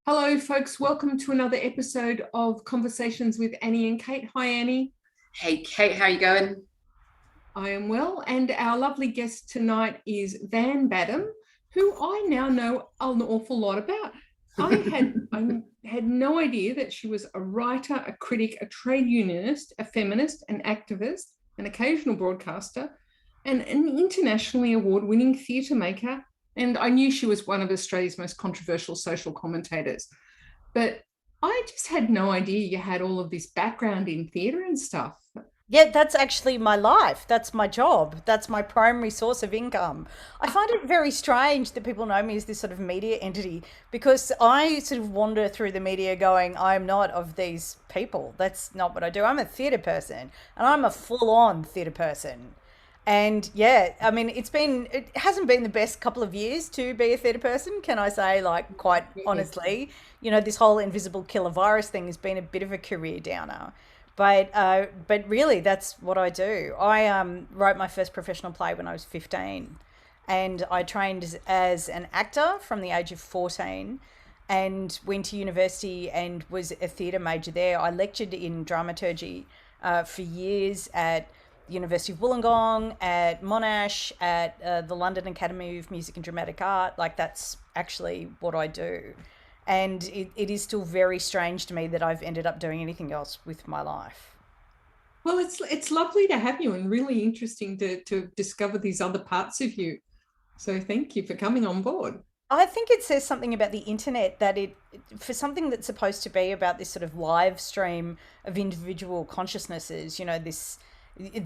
Hello, folks. Welcome to another episode of Conversations with Annie and Kate. Hi, Annie. Hey Kate, how you going? I am well, and our lovely guest tonight is Van Badham, who I now know an awful lot about. I had no idea that she was a writer, a critic, a trade unionist, a feminist, an activist, an occasional broadcaster, and an internationally award-winning theatre maker. And I knew she was one of Australia's most controversial social commentators. But I just had no idea you had all of this background in theatre and stuff. Yeah, that's actually my life. That's my job. That's my primary source of income. I find it very strange that people know me as this sort of media entity because I sort of wander through the media going, I'm not of these people. That's not what I do. I'm a theatre person and I'm a full on theatre person. And yeah, I mean, it hasn't been the best couple of years to be a theatre person, can I say, like, quite honestly. This whole invisible killer virus thing has been a bit of a career downer. But really, that's what I do. I wrote my first professional play when I was 15, and I trained as an actor from the age of 14, and went to university and was a theatre major there. I lectured in dramaturgy for years at the University of Wollongong, at Monash, at the London Academy of Music and Dramatic Art. Like, that's actually what I do. And it is still very strange to me that I've ended up doing anything else with my life. Well, it's lovely to have you and really interesting to discover these other parts of you. So thank you for coming on board. I think it says something about the internet that for something that's supposed to be about this sort of live stream of individual consciousnesses,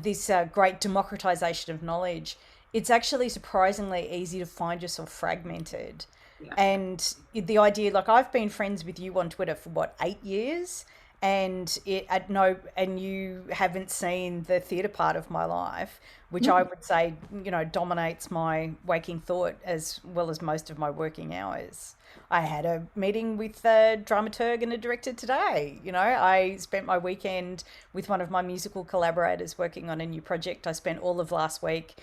this great democratization of knowledge, it's actually surprisingly easy to find yourself fragmented. Yeah. And the idea, like, I've been friends with you on Twitter for what, 8 years, and and you haven't seen the theatre part of my life, which I would say, dominates my waking thought as well as most of my working hours. I had a meeting with a dramaturg and a director today. I spent my weekend with one of my musical collaborators working on a new project. I spent all of last week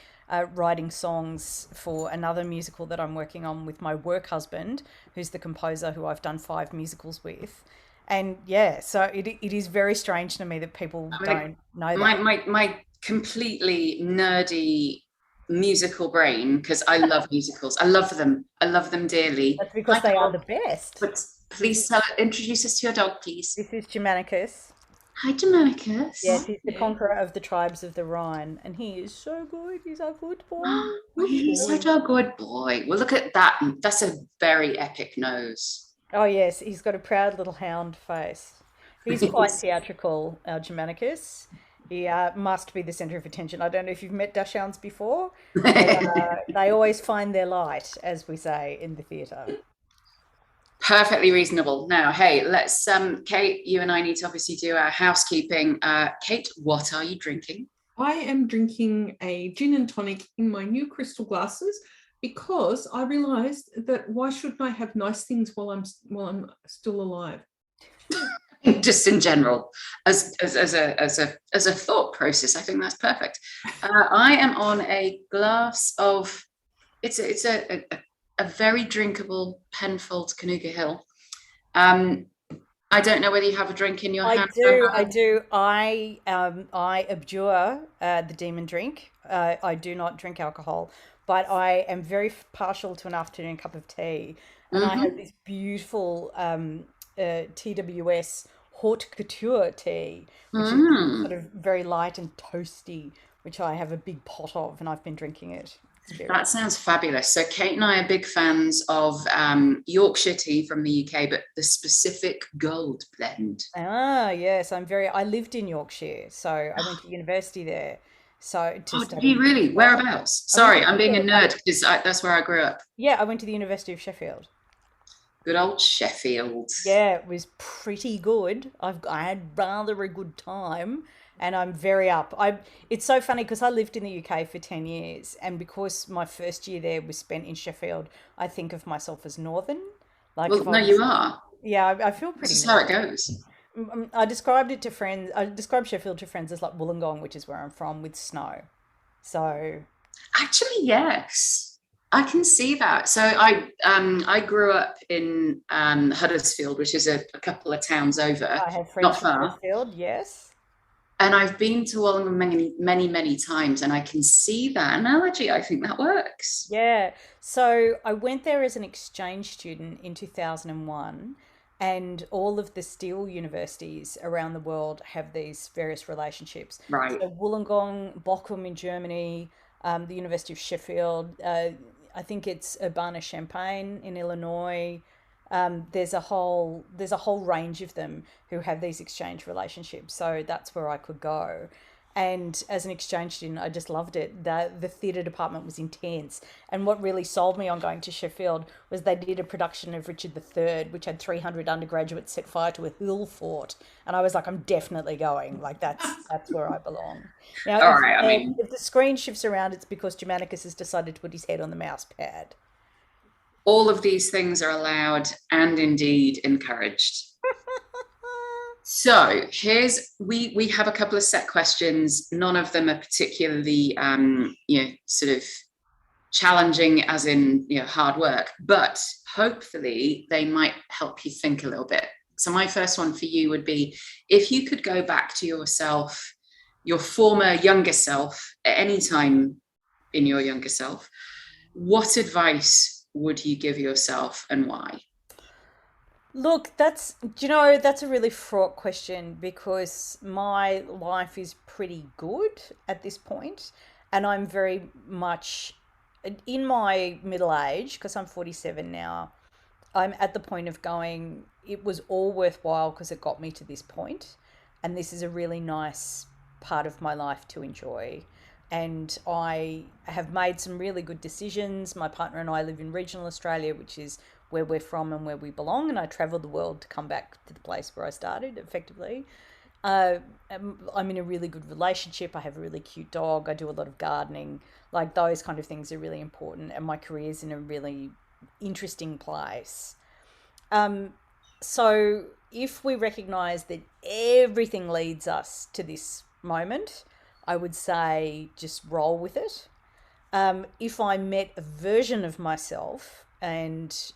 writing songs for another musical that I'm working on with my work husband, who's the composer who I've done 5 musicals with. And yeah, so it is very strange to me that people don't know My, that. my, my completely nerdy musical brain, because I love musicals. I love them. I love them dearly. That's because Hi, they are dog. the best. But please introduce us to your dog, please. This is Germanicus. Hi, Germanicus. Yes, he's the conqueror of the tribes of the Rhine, and he is so good. He's a good boy. Good He's boy. such a good boy. Well, look at that. That's a very epic nose. Oh yes, he's got a proud little hound face. He's quite theatrical, Germanicus. He must be the centre of attention. I don't know if you've met dachshunds before, but they always find their light, as we say in the theatre. Perfectly reasonable. Now, hey, let's Kate, you and I need to obviously do our housekeeping. Kate, what are you drinking? I am drinking a gin and tonic in my new crystal glasses because I realized that why shouldn't I have nice things while I'm still alive? Just in general, as a thought process, I think that's perfect. I am on a glass of it's a very drinkable Penfold Canoga Hill. um I don't know whether you have a drink in your I hand. do, I do. I abjure the demon drink. I do not drink alcohol, but I am very partial to an afternoon cup of tea, and I have Mhm. this beautiful TWS haute couture tea, which is Mm. sort of very light and toasty, which I have a big pot of, and I've been drinking it. It's very That sounds fabulous. So Kate and I are big fans of Yorkshire tea from the UK, but the specific gold blend. yes, I lived in Yorkshire, so I went to university there. So to Oh, did you study. really? Whereabouts? I went Sorry, to I'm being a Sheffield. nerd because that's where I grew up. Yeah, I went to the University of Sheffield. Good old Sheffield. Yeah, it was pretty good. I had rather a good time, and I'm very up. I It's so funny because I lived in the UK for 10 years, and because my first year there was spent in Sheffield, I think of myself as northern. Like, Well, if I no, you was, are. yeah, I feel This pretty is how it northern. goes. I described it to friends. I described Sheffield to friends as like Wollongong, which is where I'm from, with snow. So Actually, yes. I can see that. So I grew up in Huddersfield, which is a couple of towns over, I have friends not from far. Sheffield, yes. And I've been to Wollongong many times, and I can see that analogy. I think that works. Yeah. So I went there as an exchange student in 2001, and all of the steel universities around the world have these various relationships. Right. So Wollongong, Bochum in Germany, the University of Sheffield, I think it's Urbana-Champaign in Illinois. There's a whole range of them who have these exchange relationships. So that's where I could go. And as an exchange student, I just loved it. The theatre department was intense. And what really sold me on going to Sheffield was they did a production of Richard III, which had 300 undergraduates set fire to a hill fort. And I was like, I'm definitely going. Like that's where I belong. Now, All right. I mean, if the screen shifts around, it's because Germanicus has decided to put his head on the mouse pad. all of these things are allowed and indeed encouraged. So we have a couple of set questions. None of them are particularly sort of challenging as in hard work, but hopefully they might help you think a little bit. So my first one for you would be, if you could go back to yourself, your former younger self, at any time in your younger self, what advice would you give yourself and why? Look, that's a really fraught question because my life is pretty good at this point, and I'm very much in my middle age because I'm 47 now. I'm at the point of going, it was all worthwhile because it got me to this point, and this is a really nice part of my life to enjoy. And I have made some really good decisions. My partner and I live in regional Australia, which is where we're from and where we belong. And I travel the world to come back to the place where I started, effectively. Uh, I'm in a really good relationship. I have a really cute dog. I do a lot of gardening. Like those kind of things are really important. And my career's in a really interesting place. Um, so if we recognize that everything leads us to this moment, I would say just roll with it. If I met a version of myself and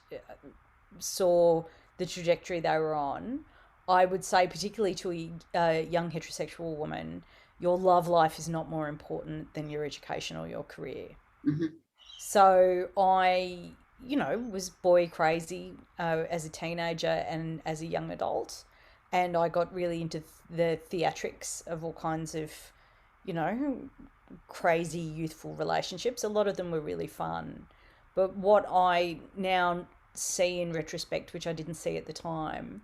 saw the trajectory they were on, I would say, particularly to a young heterosexual woman, your love life is not more important than your education or your career. Mhm. So I, was boy crazy as a teenager and as a young adult. And I got really into the theatrics of all kinds of, you know, crazy youthful relationships. A lot of them were really fun. But what I now see in retrospect, which I didn't see at the time,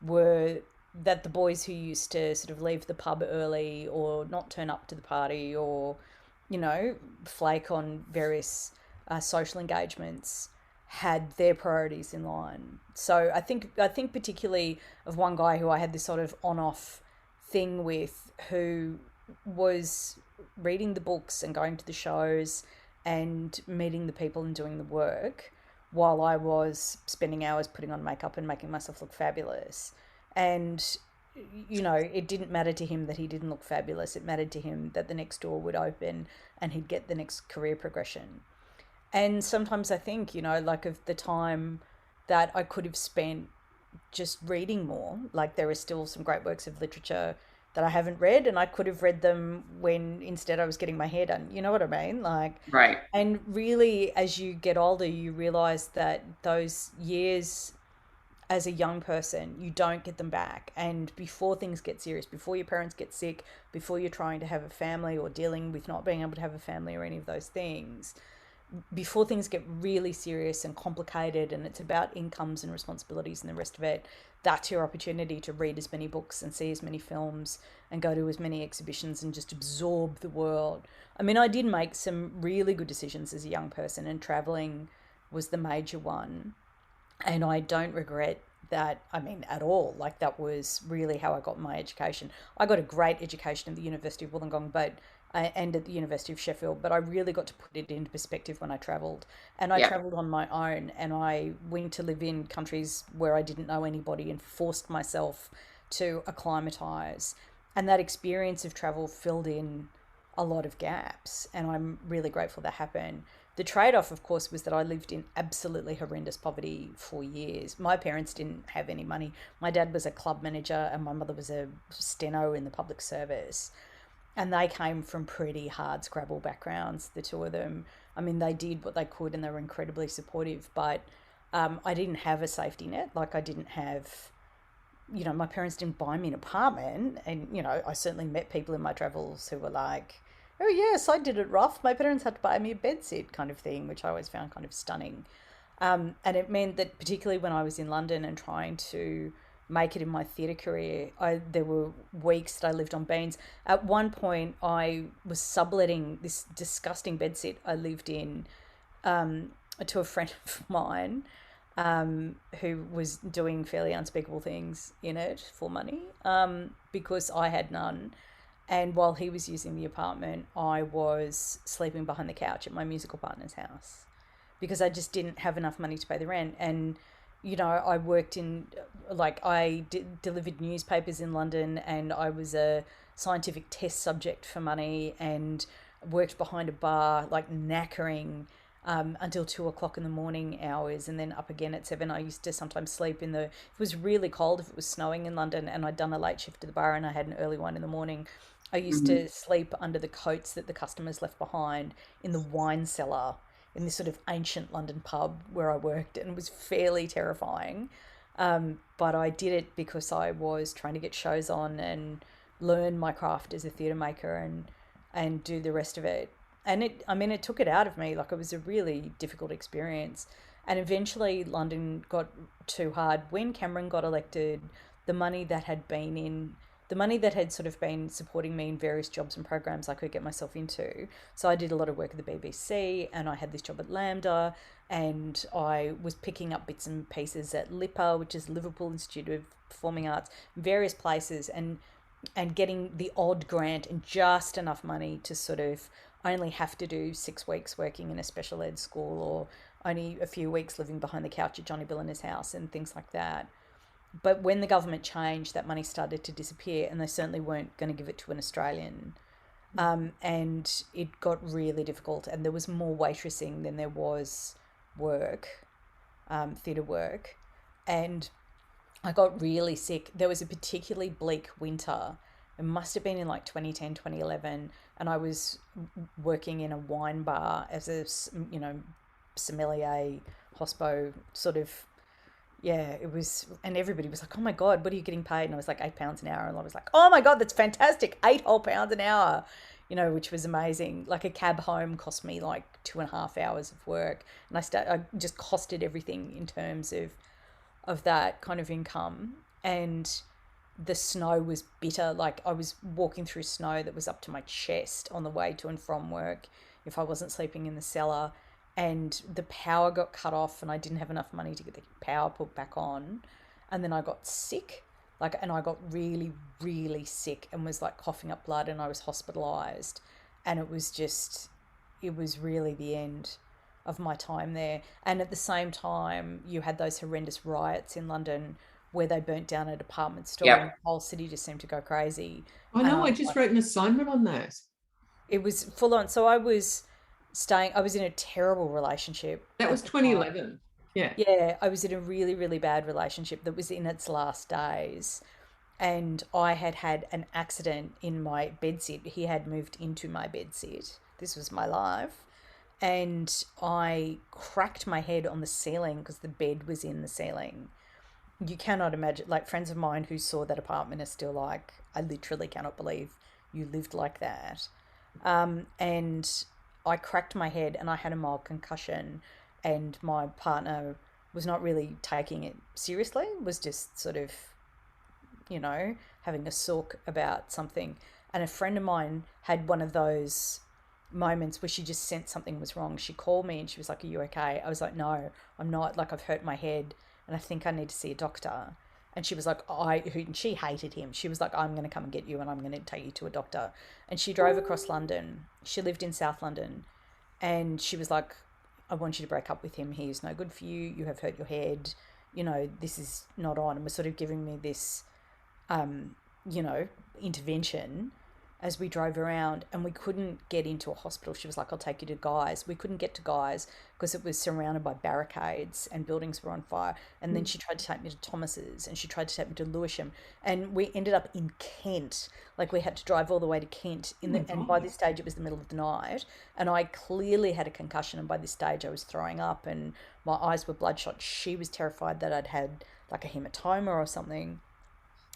were that the boys who used to sort of leave the pub early or not turn up to the party or, flake on various social engagements had their priorities in line. So I think particularly of one guy who I had this sort of on-off thing with, who was reading the books and going to the shows and meeting the people and doing the work while I was spending hours putting on makeup and making myself look fabulous. And, it didn't matter to him that he didn't look fabulous. It mattered to him that the next door would open and he'd get the next career progression. And sometimes I think, like of the time that I could have spent just reading more. Like there are still some great works of literature that I haven't read, and I could have read them when instead I was getting my hair done. You know what I mean? Like, Right. and really, as you get older, you realize that those years as a young person, you don't get them back. And before things get serious, before your parents get sick, before you're trying to have a family or dealing with not being able to have a family or any of those things, before things get really serious and complicated and it's about incomes and responsibilities and the rest of it, that's your opportunity to read as many books and see as many films and go to as many exhibitions and just absorb the world. I mean, I did make some really good decisions as a young person, and traveling was the major one. And I don't regret that, I mean, at all. Like, that was really how I got my education. I got a great education at the University of Wollongong, and at the University of Sheffield, but I really got to put it into perspective when I travelled. And I Yeah. travelled on my own, and I went to live in countries where I didn't know anybody and forced myself to acclimatise. And that experience of travel filled in a lot of gaps, and I'm really grateful that happened. The trade-off, of course, was that I lived in absolutely horrendous poverty for years. My parents didn't have any money. My dad was a club manager and my mother was a steno in the public service. And they came from pretty hard scrabble backgrounds, the two of them. I mean, they did what they could and they were incredibly supportive, but I didn't have a safety net. Like, I didn't have, my parents didn't buy me an apartment. And, I certainly met people in my travels who were like, oh, yes, I did it rough. My parents had to buy me a bedsit kind of thing, which I always found kind of stunning. And it meant that particularly when I was in London and trying to make it in my theatre career, there were weeks that I lived on beans. At one point, I was subletting this disgusting bedsit I lived in to a friend of mine who was doing fairly unspeakable things in it for money because I had none. And while he was using the apartment, I was sleeping behind the couch at my musical partner's house because I just didn't have enough money to pay the rent. And I worked in, delivered newspapers in London, and I was a scientific test subject for money and worked behind a bar, like knackering until 2 o'clock in the morning hours, and then up again at 7. I used to sometimes sleep if it was really cold, if it was snowing in London and I'd done a late shift at the bar and I had an early one in the morning, I used to sleep under the coats that the customers left behind in the wine cellar in this sort of ancient London pub where I worked, and it was fairly terrifying. But I did it because I was trying to get shows on and learn my craft as a theatre maker and do the rest of it. And it took it out of me. Like, it was a really difficult experience. And eventually London got too hard. When Cameron got elected, the money that had sort of been supporting me in various jobs and programs I could get myself into. So I did a lot of work at the BBC, and I had this job at Lambda, and I was picking up bits and pieces at LIPA, which is Liverpool Institute of Performing Arts, various places, and getting the odd grant and just enough money to sort of only have to do 6 weeks working in a special ed school, or only a few weeks living behind the couch at Johnny Billina's house and things like that. But when the government changed, that money started to disappear, and they certainly weren't going to give it to an Australian. And it got really difficult, and there was more waitressing than there was work, theatre work. And I got really sick. There was a particularly bleak winter. It must have been in like 2010, 2011. And I was working in a wine bar as a, sommelier, hospo sort of. Yeah, it was, and everybody was like, oh my God, what are you getting paid? And I was like, £8 an hour. And I was like, oh my God, that's fantastic. £8 an hour, which was amazing. Like, a cab home cost me like 2.5 hours of work. And I just costed everything in terms of that kind of income. And the snow was bitter. Like, I was walking through snow that was up to my chest on the way to and from work if I wasn't sleeping in the cellar. And the power got cut off, and I didn't have enough money to get the power put back on. And then I got sick, and I got really, really sick and was like coughing up blood, and I was hospitalized. And it was really the end of my time there. And at the same time, you had those horrendous riots in London where they burnt down a department store, and the whole city just seemed to go crazy. I know, I just wrote an assignment on those. It was full on. So I was in a terrible relationship. That was 2011. Yeah, I was in a really, really bad relationship that was in its last days. And I had an accident in my bedsit. He had moved into my bedsit. This was my life. And I cracked my head on the ceiling because the bed was in the ceiling. You cannot imagine, like, friends of mine who saw that apartment are still like, I literally cannot believe you lived like that. And I cracked my head and I had a mild concussion, and my partner was not really taking it seriously, was just sort of, having a sulk about something. And a friend of mine had one of those moments where she just sensed something was wrong. She called me and she was like, are you okay? I was like, no, I'm not. Like, I've hurt my head and I think I need to see a doctor. And she was like, she hated him. She was like, I'm going to come and get you and I'm going to take you to a doctor. And she drove across London. She lived in South London. And she was like, I want you to break up with him. He is no good for you. You have hurt your head. This is not on. And was sort of giving me this, intervention. as we drove around, and we couldn't get into a hospital. She was like, I'll take you to Guy's. We couldn't get to Guy's because it was surrounded by barricades and buildings were on fire. And then she tried to take me to Thomas's, and she tried to take me to Lewisham, and we ended up in Kent. Like, we had to drive all the way to Kent and by this stage it was the middle of the night, and I clearly had a concussion, and by this stage I was throwing up and my eyes were bloodshot. She was terrified that I'd had like a hematoma or something.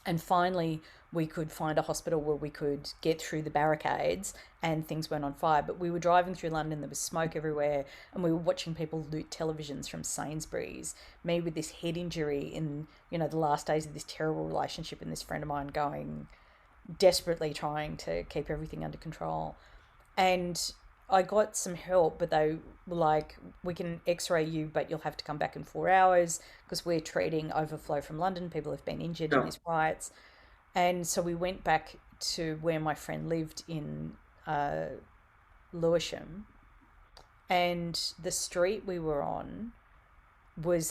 And finally, we could find a hospital where we could get through the barricades and things weren't on fire. But we were driving through London, there was smoke everywhere, and we were watching people loot televisions from Sainsbury's. Me with this head injury in, the last days of this terrible relationship, and this friend of mine going, desperately trying to keep everything under control. And I got some help, but they were like, we can x-ray you, but you'll have to come back in 4 hours because we're treating overflow from London. People have been injured in these riots. And so we went back to where my friend lived in Lewisham, and the street we were on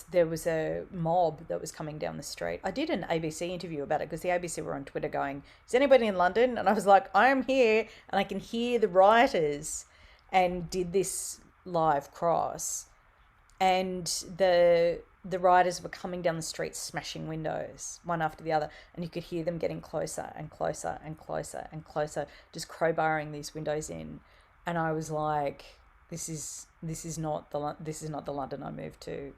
there was a mob that was coming down the street. I did an ABC interview about it because the ABC were on Twitter going, is anybody in London? And I was like, I am here and I can hear the rioters, and did this live cross. And the rioters were coming down the street, smashing windows one after the other, and you could hear them getting closer and closer and closer and closer, just crowbarring these windows in. And I was like, this is not the London I moved to.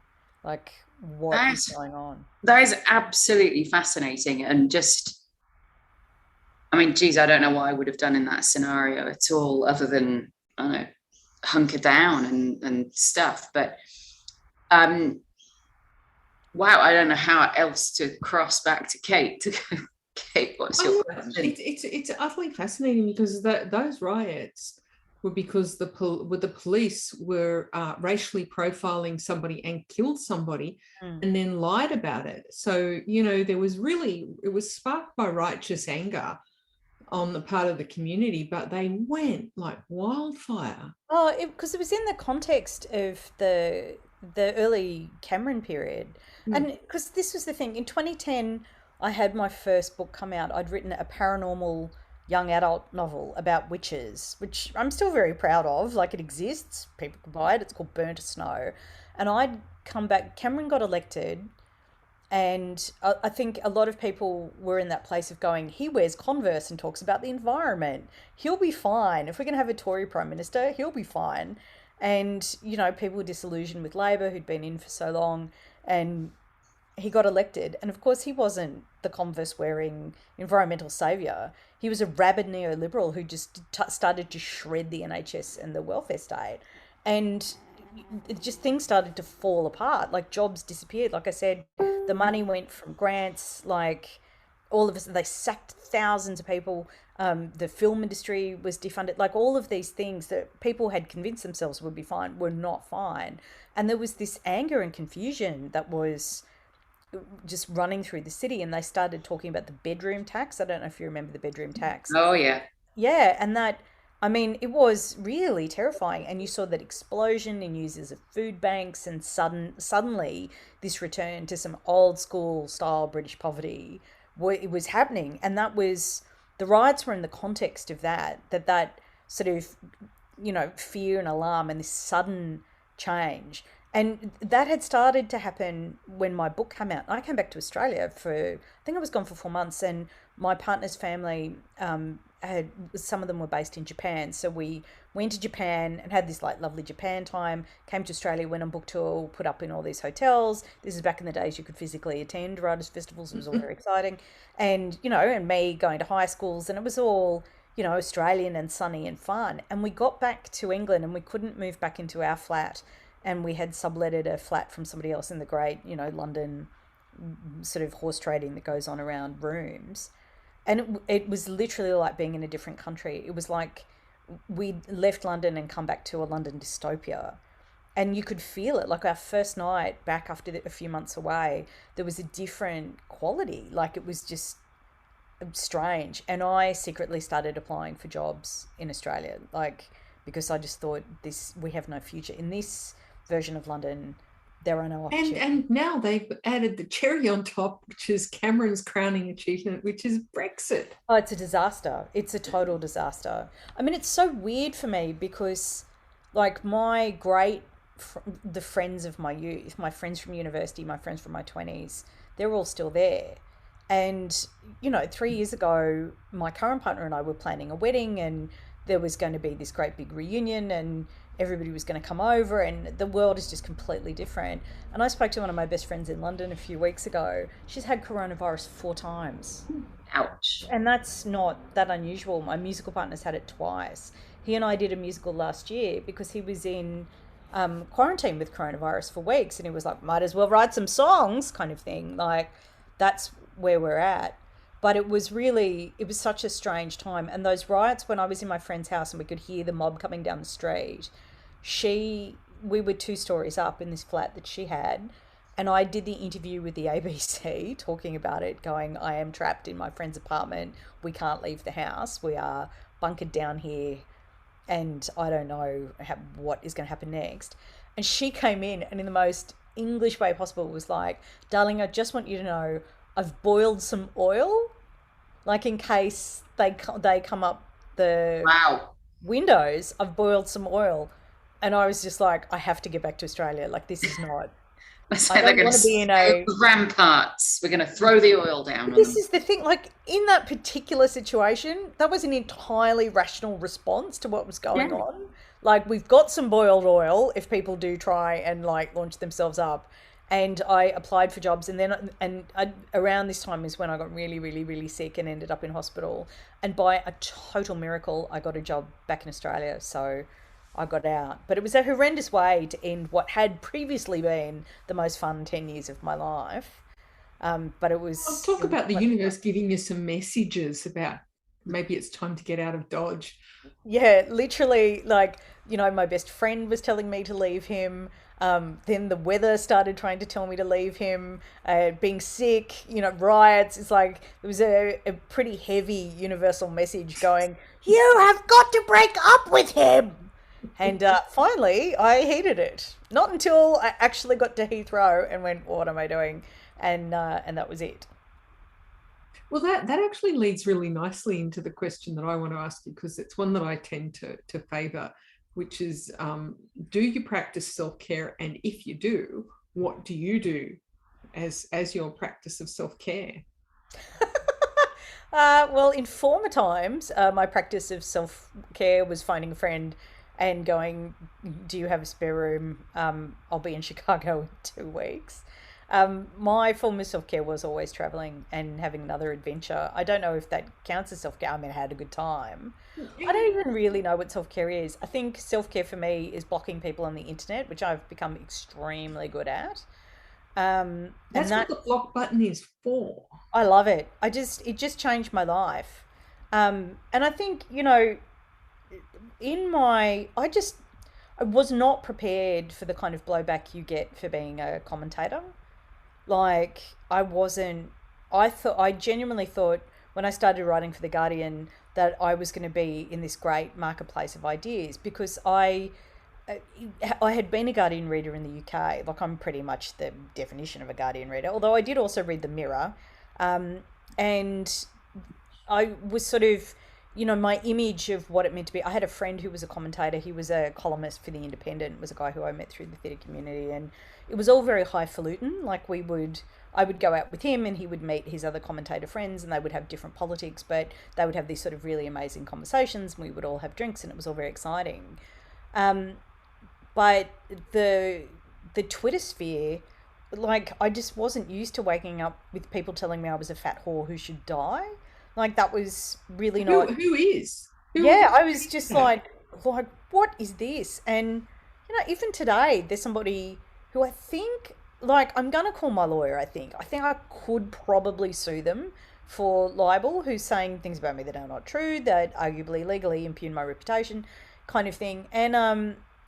Like, what is going on? That is absolutely fascinating. And just, I mean, geez, I don't know what I would have done in that scenario at all, other than, I don't know, hunker down and stuff. But wow, I don't know how else to cross back to Kate. Kate, what's your question? It's utterly fascinating because those riots were because the police were racially profiling somebody and killed somebody and then lied about it. So, it was sparked by righteous anger on the part of the community, but they went like wildfire. Oh, because it was in the context of the early Cameron period. And because this was the thing, in 2010, I had my first book come out. I'd written a paranormal young adult novel about witches, which I'm still very proud of. Like, it exists, people can buy it. It's called Burnt to Snow. And I'd come back, Cameron got elected, and I think a lot of people were in that place of going, he wears Converse and talks about the environment. He'll be fine. If we're going to have a Tory Prime Minister, he'll be fine. And, people were disillusioned with Labor, who'd been in for so long, and he got elected. And of course, he wasn't the Converse wearing environmental saviour. He was a rabid neoliberal who just started to shred the NHS and the welfare state. And things started to fall apart. Like, jobs disappeared. Like I said, the money went from grants, like, all of us, they sacked thousands of people. The film industry was defunded. Like, all of these things that people had convinced themselves would be fine were not fine. And there was this anger and confusion that was just running through the city, and they started talking about the bedroom tax. I don't know if you remember the bedroom tax. Oh, yeah. Yeah, and that, I mean, it was really terrifying. And you saw that explosion in users of food banks, and suddenly this return to some old school style British poverty, it was happening. And that was, the riots were in the context of that sort of, fear and alarm and this sudden change. And that had started to happen when my book came out. I came back to Australia I think I was gone for 4 months, and my partner's family some of them were based in Japan. So we went to Japan and had this like lovely Japan time, came to Australia, went on book tour, put up in all these hotels. This is back in the days you could physically attend writers' festivals. It was all very exciting. And, and me going to high schools, and it was all, Australian and sunny and fun. And we got back to England and we couldn't move back into our flat. And we had subletted a flat from somebody else in the great, London sort of horse trading that goes on around rooms. And it was literally like being in a different country. It was like we'd left London and come back to a London dystopia. And you could feel it. Like, our first night back after a few months away, there was a different quality. Like, it was just strange. And I secretly started applying for jobs in Australia, like, because I just thought we have no future in this version of London. there are no And opportunities. now they've added the cherry on top, which is Cameron's crowning achievement, which is Brexit. Oh, it's a disaster. It's a total disaster. I mean, it's so weird for me because, like, the friends of my youth, my friends from university, my friends from my 20s, they're all still there. And, 3 years ago, my current partner and I were planning a wedding, and there was going to be this great big reunion, and everybody was going to come over, and the world is just completely different. And I spoke to one of my best friends in London a few weeks ago. She's had coronavirus 4 times. Ouch. And that's not that unusual. My musical partner's had it twice. He and I did a musical last year because he was in quarantine with coronavirus for weeks, and he was like, might as well write some songs, kind of thing. Like, that's where we're at. But it was such a strange time. And those riots, when I was in my friend's house and we could hear the mob coming down the street, we were 2 stories up in this flat that she had, and I did the interview with the ABC talking about it, going, I am trapped in my friend's apartment. We can't leave the house. We are bunkered down here, and I don't know what is going to happen next. And she came in and, in the most English way possible, was like, darling, I just want you to know I've boiled some oil, like, in case they come up the Wow. windows. I've boiled some oil. And I was just like, I have to get back to Australia. Like, this is not, So I they're don't going want to to be in scale a. ramparts. We're going to throw the oil down on This them. is the thing. Like, in that particular situation, that was an entirely rational response to what was going Yeah. on. Like, we've got some boiled oil if people do try and, like, launch themselves up. And I applied for jobs, and around this time is when I got really, really, really sick and ended up in hospital. And by a total miracle, I got a job back in Australia. So I got out. But it was a horrendous way to end what had previously been the most fun 10 years of my life. But it I'll was. talk about the universe giving you some messages about maybe it's time to get out of Dodge. Yeah, literally, like, my best friend was telling me to leave him. Then the weather started trying to tell me to leave him. Being sick, riots. It's like there was a pretty heavy universal message going, you have got to break up with him. And finally, I heeded it. Not until I actually got to Heathrow and went, what am I doing? And that was it. Well, that actually leads really nicely into the question that I want to ask you, because it's one that I tend to favour, which is, do you practice self-care? And if you do, what do you do as your practice of self-care? Well, in former times, my practice of self care was finding a friend and going, do you have a spare room? I'll be in Chicago in 2 weeks. My form of self care was always traveling and having another adventure. I don't know if that counts as self care. I mean, I had a good time. I don't even really know what self care is. I think self care for me is blocking people on the internet, which I've become extremely good at. And That's what the block button is for. I love it. It just changed my life. And I think, I was not prepared for the kind of blowback you get for being a commentator. Like, I genuinely thought when I started writing for The Guardian that I was going to be in this great marketplace of ideas, because I had been a Guardian reader in the UK. Like, I'm pretty much the definition of a Guardian reader, although I did also read The Mirror. And I was sort of, my image of what it meant to be. I had a friend who was a commentator. He was a columnist for The Independent, was a guy who I met through the theatre community. And it was all very highfalutin. Like, I would go out with him and he would meet his other commentator friends, and they would have different politics, but they would have these sort of really amazing conversations, and we would all have drinks, and it was all very exciting. But the Twitter sphere, like, I just wasn't used to waking up with people telling me I was a fat whore who should die. Like, that was really not. Who is? Yeah, I was just like, what is this? And even today, there's somebody who I think, like, I'm gonna call my lawyer. I think I could probably sue them for libel, who's saying things about me that are not true, that arguably legally impugn my reputation, kind of thing. And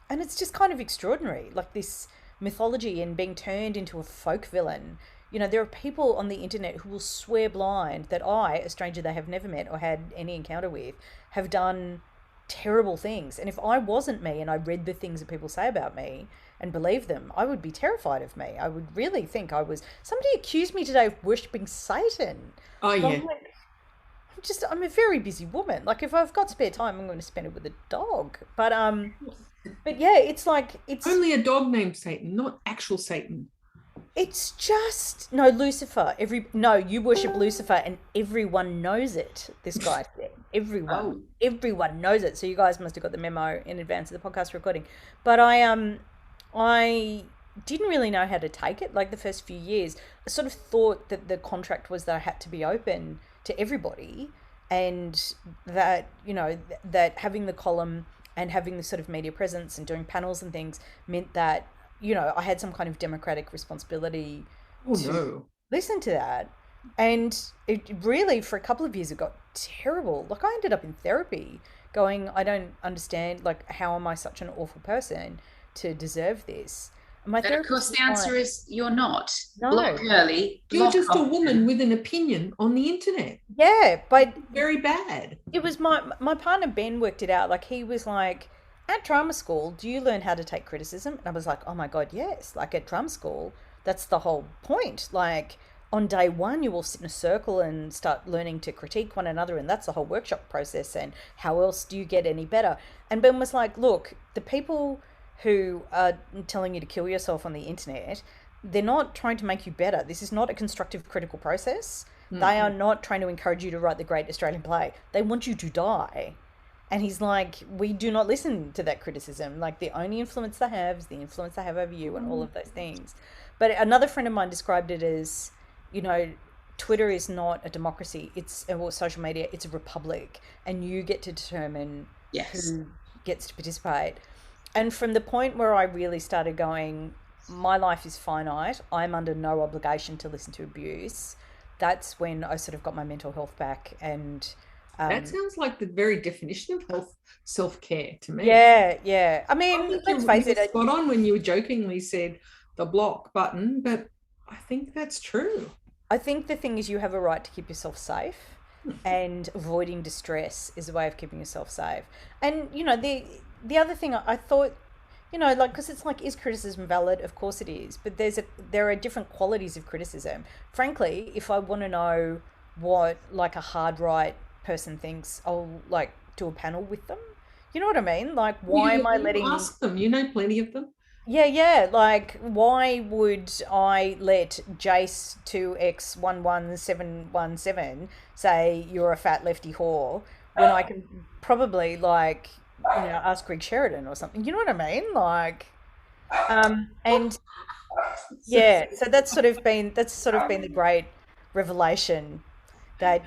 it's just kind of extraordinary, like this mythology and being turned into a folk villain. There are people on the internet who will swear blind that I, a stranger they have never met or had any encounter with, have done terrible things. And if I wasn't me and I read the things that people say about me and believed them, I would be terrified of me. I would really think I was. Somebody accused me today of worshipping Satan. Oh, And yeah. I'm like, I'm a very busy woman. Like, if I've got spare time, I'm going to spend it with a dog. But yeah, it's like, Only a dog named Satan, not actual Satan. it's just, no, Lucifer. No, you worship Lucifer and everyone knows it. This guy said, Oh. everyone knows it. So you guys must have got the memo in advance of the podcast recording. But I didn't really know how to take it. Like, the first few years, I sort of thought that the contract was that I had to be open to everybody, and that, that having the column and having the sort of media presence and doing panels and things meant that, I had some kind of democratic responsibility Oh, to no. listen to that. And it really, for a couple of years, it got terrible. Like, I ended up in therapy going, I don't understand, like, how am I such an awful person to deserve this? And my And of therapist course, was the answer like, is you're not. no. Block early. You're Block just a often. woman with an opinion on the internet. Yeah, but Very bad. it was my partner Ben worked it out. Like, he was like, at drama school, do you learn how to take criticism? And I was like, oh my God, yes. Like, at drama school, that's the whole point. Like, on day one, you all sit in a circle and start learning to critique one another, and that's the whole workshop process. And how else do you get any better? And Ben was like, look, the people who are telling you to kill yourself on the internet, they're not trying to make you better. This is not a constructive critical process. They are not trying to encourage you to write the great Australian play. They want you to die. And he's like, we do not listen to that criticism. Like, the only influence they have is the influence they have over you, and all of those things. But another friend of mine described it as, Twitter is not a democracy. Or social media, it's a republic. And you get to determine Yes. who gets to participate. And from the point where I really started going, my life is finite, I'm under no obligation to listen to abuse, that's when I sort of got my mental health back. And That sounds like the very definition of health self-care to me. yeah. I I mean, think let's you face were it. spot on when you jokingly said the block button, but I think that's true. I think the thing is, you have a right to keep yourself safe, and avoiding distress is a way of keeping yourself safe. And the other thing I thought, like, because it's like, is criticism valid? Of course it is, but there are different qualities of criticism. Frankly, if I want to know what, like, a hard right person thinks, I'll, like, do a panel with them. You know what I mean? Like, why am I letting ask them? You know plenty of them. Yeah, like, why would I let Jace 2X11717 say you're a fat lefty whore when I can probably, like, ask Greg Sheridan or something? You know what I mean? Like, and yeah, so that's sort of been the great revelation, that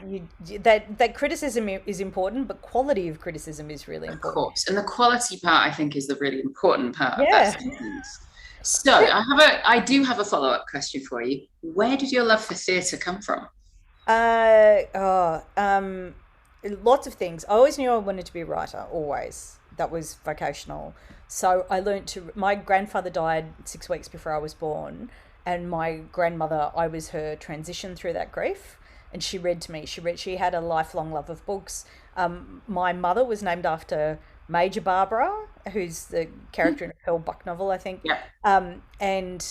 that criticism is important, but quality of criticism is really Of important. course. And the quality part, I think, is the really important part of Yeah. that sentence. So I do have a follow-up question for you. Where did your love for theatre come from? Lots of things. I always knew I wanted to be a writer, always. That was vocational. So I learned to. My grandfather died 6 weeks before I was born, and my grandmother, I was her transition through that grief, and she read to me. She had a lifelong love of books. My mother was named after Major Barbara, who's the character in a Pearl Buck novel, I think. Yeah. And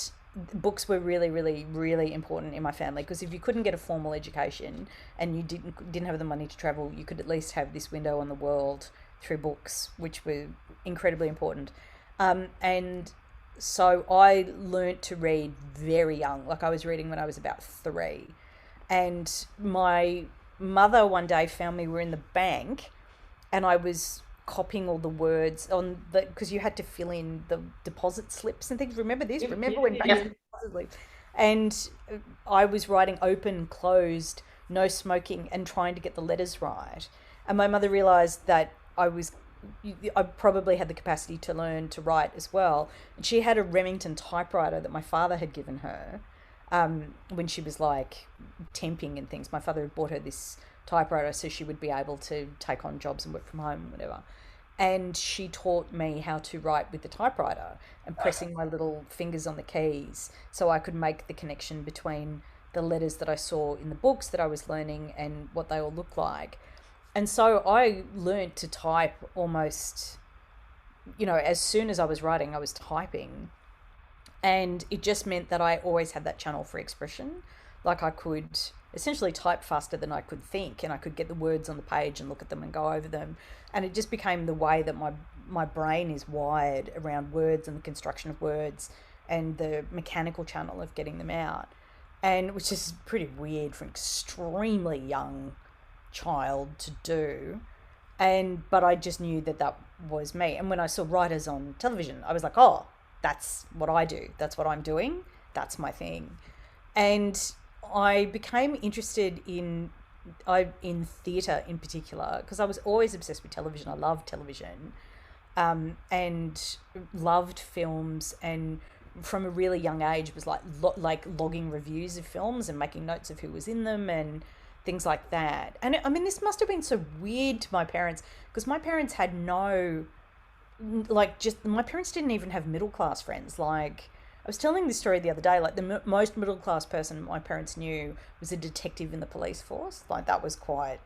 books were really, really, really important in my family, because if you couldn't get a formal education and you didn't have the money to travel, you could at least have this window on the world through books, which were incredibly important. And so I learnt to read very young. Like, I was reading when I was about 3. And my mother one day found me, we were in the bank, and I was copying all the words on because you had to fill in the deposit slips and things. Remember this? Remember when banks had deposit slips? And I was writing open, closed, no smoking, and trying to get the letters right. And my mother realized that I probably had the capacity to learn to write as well. And she had a Remington typewriter that my father had given her when she was, like, temping and things. My father had bought her this typewriter so she would be able to take on jobs and work from home and whatever. And she taught me how to write with the typewriter and pressing my little fingers on the keys so I could make the connection between the letters that I saw in the books that I was learning and what they all look like. And so I learned to type almost, as soon as I was writing, I was typing. And it just meant that I always had that channel for expression. Like I could essentially type faster than I could think, and I could get the words on the page and look at them and go over them. And it just became the way that my brain is wired around words and the construction of words and the mechanical channel of getting them out. And which is pretty weird for an extremely young child to do. But I just knew that that was me. And when I saw writers on television, I was like, oh, that's what I do. That's what I'm doing. That's my thing. And I became interested in theatre in particular because I was always obsessed with television. I loved television, and loved films, and from a really young age was like logging reviews of films and making notes of who was in them and things like that. And I mean, this must have been so weird to my parents because my parents had no, my parents didn't even have middle class friends. Like, I was telling this story the other day, like the most middle class person my parents knew was a detective in the police force. Like that was quite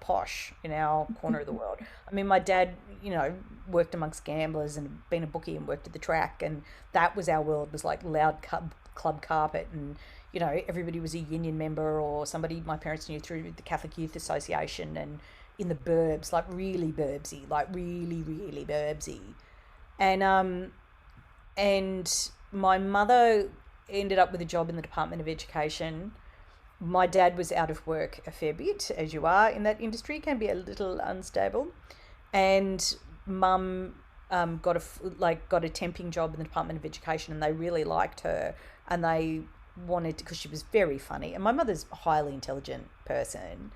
posh in our corner of the world. I mean, my dad, worked amongst gamblers and been a bookie and worked at the track, and that was our world, was like loud club carpet, and everybody was a union member or somebody my parents knew through the Catholic Youth Association, and in the burbs, like really burbsy, like really, really burbsy. And my mother ended up with a job in the Department of Education. My dad was out of work a fair bit, as you are in that industry, can be a little unstable. And mum got a temping job in the Department of Education, and they really liked her, and they wanted to, because she was very funny, and my mother's a highly intelligent person,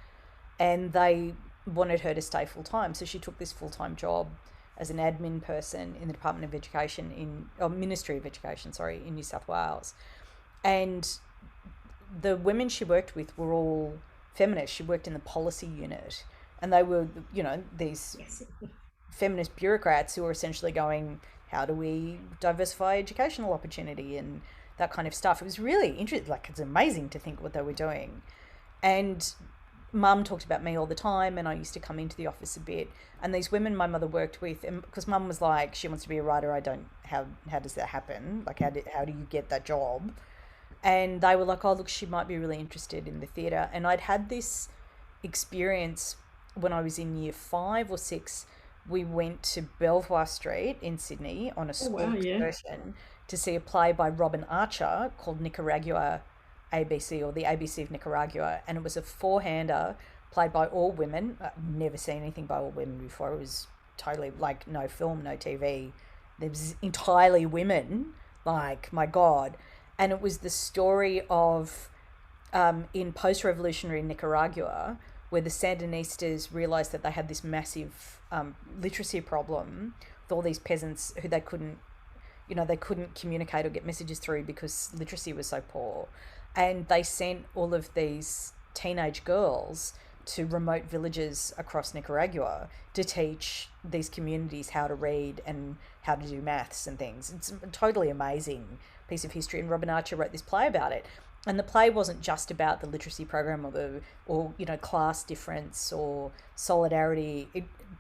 and they wanted her to stay full time. So she took this full time job as an admin person in the Department of Education Ministry of Education, in New South Wales. And the women she worked with were all feminists. She worked in the policy unit, and they were, these feminist bureaucrats who were essentially going, how do we diversify educational opportunity and that kind of stuff. It was really interesting. Like, it's amazing to think what they were doing. And mum talked about me all the time, and I used to come into the office a bit, and these women my mother worked with, and because mum was like, she wants to be a writer, how does that happen? Like, how do you get that job? And they were like, oh, look, she might be really interested in the theatre. And I'd had this experience when I was in year 5 or 6. We went to Belvoir Street in Sydney on a school excursion to see a play by Robin Archer called Nicaragua ABC, or the ABC of Nicaragua, and it was a four-hander played by all women. I've never seen anything by all women before. It was totally like no film, no TV. There was entirely women, like, my God. And it was the story of in post-revolutionary Nicaragua, where the Sandinistas realized that they had this massive literacy problem with all these peasants who they couldn't communicate or get messages through because literacy was so poor. And they sent all of these teenage girls to remote villages across Nicaragua to teach these communities how to read and how to do maths and things. It's a totally amazing piece of history, and Robin Archer wrote this play about it. And the play wasn't just about the literacy program or class difference or solidarity,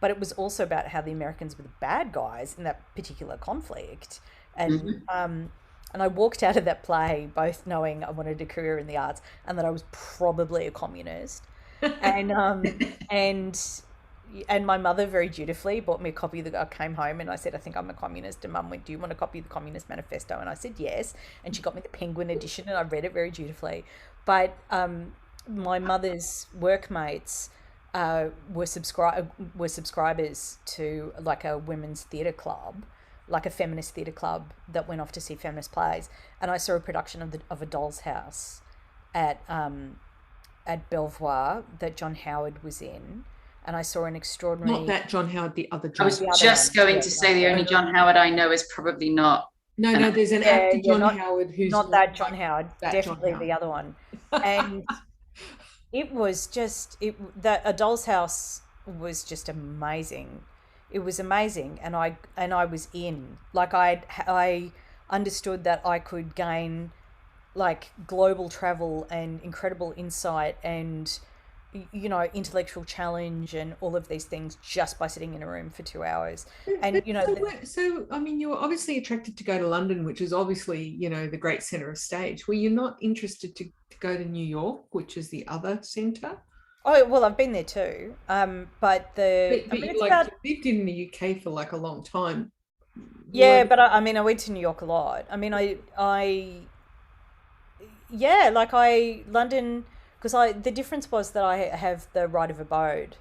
but it was also about how the Americans were the bad guys in that particular conflict. And and I walked out of that play both knowing I wanted a career in the arts and that I was probably a communist. And and my mother very dutifully bought me a copy of I came home and I said, I think I'm a communist. And Mum went, do you want a copy of the Communist Manifesto? And I said, yes. And she got me the Penguin edition, and I read it very dutifully. But my mother's workmates were subscribers to like a women's theatre club, like a feminist theatre club that went off to see feminist plays. And I saw a production of A Doll's House at Belvoir that John Howard was in. And I saw an extraordinary... Not that John Howard, the other John. I was just going to say the only John Howard I know is probably not... No, there's an actor, John Howard, who's... Not that John Howard, definitely John Howard. The other one. And it was just... that A Doll's House was just amazing. It was amazing. And I was in. Like, I understood that I could gain, like, global travel and incredible insight and... intellectual challenge and all of these things just by sitting in a room for 2 hours. And, so I mean, you're obviously attracted to go to London, which is obviously, the great center of stage. Were you not interested to go to New York, which is the other center? oh, well, I've been there too. But It's about, you lived in the UK for like a long time. yeah, Were but I mean, I went to New York a lot. I mean, yeah, London, because the difference was that I have the right of abode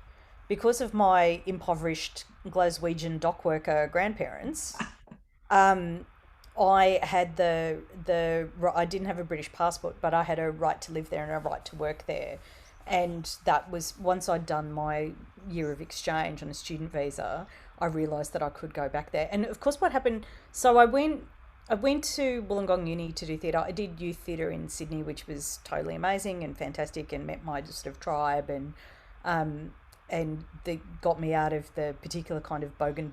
because of my impoverished Glaswegian dock worker grandparents. Um, I had I didn't have a British passport, but I had a right to live there and a right to work there. And that was once I'd done my year of exchange on a student visa, I realised that I could go back there. And of course, what happened? So I went to Wollongong Uni to do theatre. I did youth theatre in Sydney, which was totally amazing and fantastic, and met my sort of tribe, and they got me out of the particular kind of bogan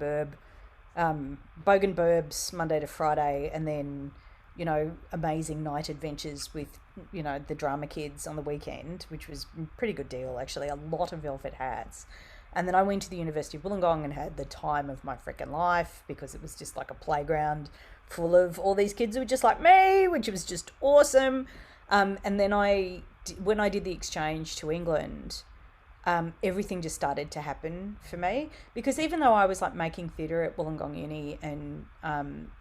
burbs Monday to Friday, and then amazing night adventures with the drama kids on the weekend, which was a pretty good deal actually. A lot of velvet hats. And then I went to the University of Wollongong and had the time of my freaking life because it was just like a playground full of all these kids who were just like me, which was just awesome. And then when I did the exchange to England, everything just started to happen for me because even though I was like making theatre at Wollongong Uni and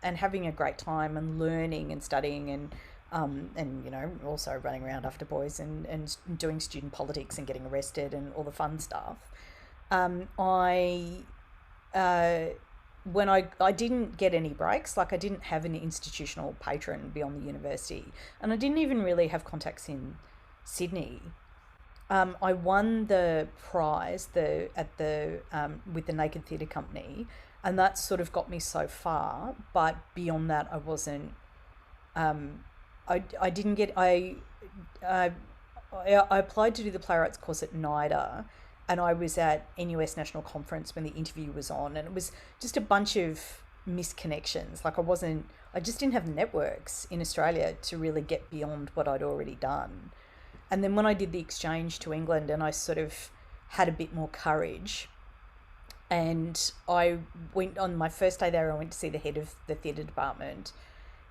having a great time and learning and studying and also running around after boys and doing student politics and getting arrested and all the fun stuff, I when I didn't get any breaks, like I didn't have an institutional patron beyond the university, and I didn't even really have contacts in Sydney. I won the prize with the Naked Theatre Company, and that sort of got me so far. But beyond that, I wasn't. I didn't get. I applied to do the playwrights course at NIDA, and I was at NUS National Conference when the interview was on, and it was just a bunch of misconnections. Like I just didn't have the networks in Australia to really get beyond what I'd already done. And then when I did the exchange to England and I sort of had a bit more courage, and I went on my first day there, I went to see the head of the theatre department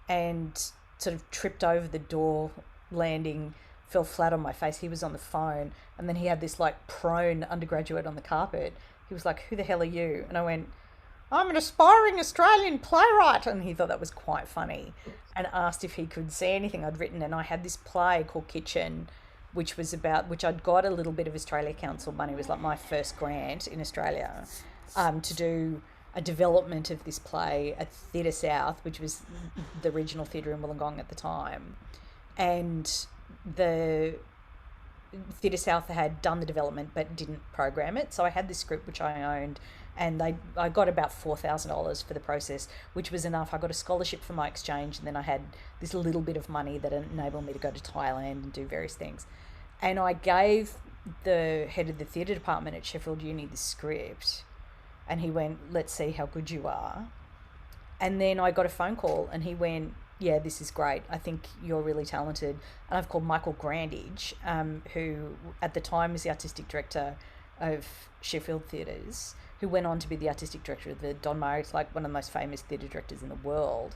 and sort of tripped over the door landing, fell flat on my face. He was on the phone, and then he had this like prone undergraduate on the carpet. He was like, "Who the hell are you?" And I went, "I'm an aspiring Australian playwright." And he thought that was quite funny and asked if he could see anything I'd written. And I had this play called Kitchen, which I'd got a little bit of Australia Council money. It was like my first grant in Australia to do a development of this play at Theatre South, which was the regional theatre in Wollongong at the time. And the Theatre South had done the development but didn't program it. So I had this script which I owned, and I got about $4,000 for the process, which was enough. I got a scholarship for my exchange, and then I had this little bit of money that enabled me to go to Thailand and do various things. And I gave the head of the theatre department at Sheffield Uni the script, and he went, "Let's see how good you are." And then I got a phone call, and he went, "Yeah, this is great. I think you're really talented." And I've called Michael Grandage, who at the time was the artistic director of Sheffield Theatres, who went on to be the artistic director of the Don Murray's, like one of the most famous theatre directors in the world.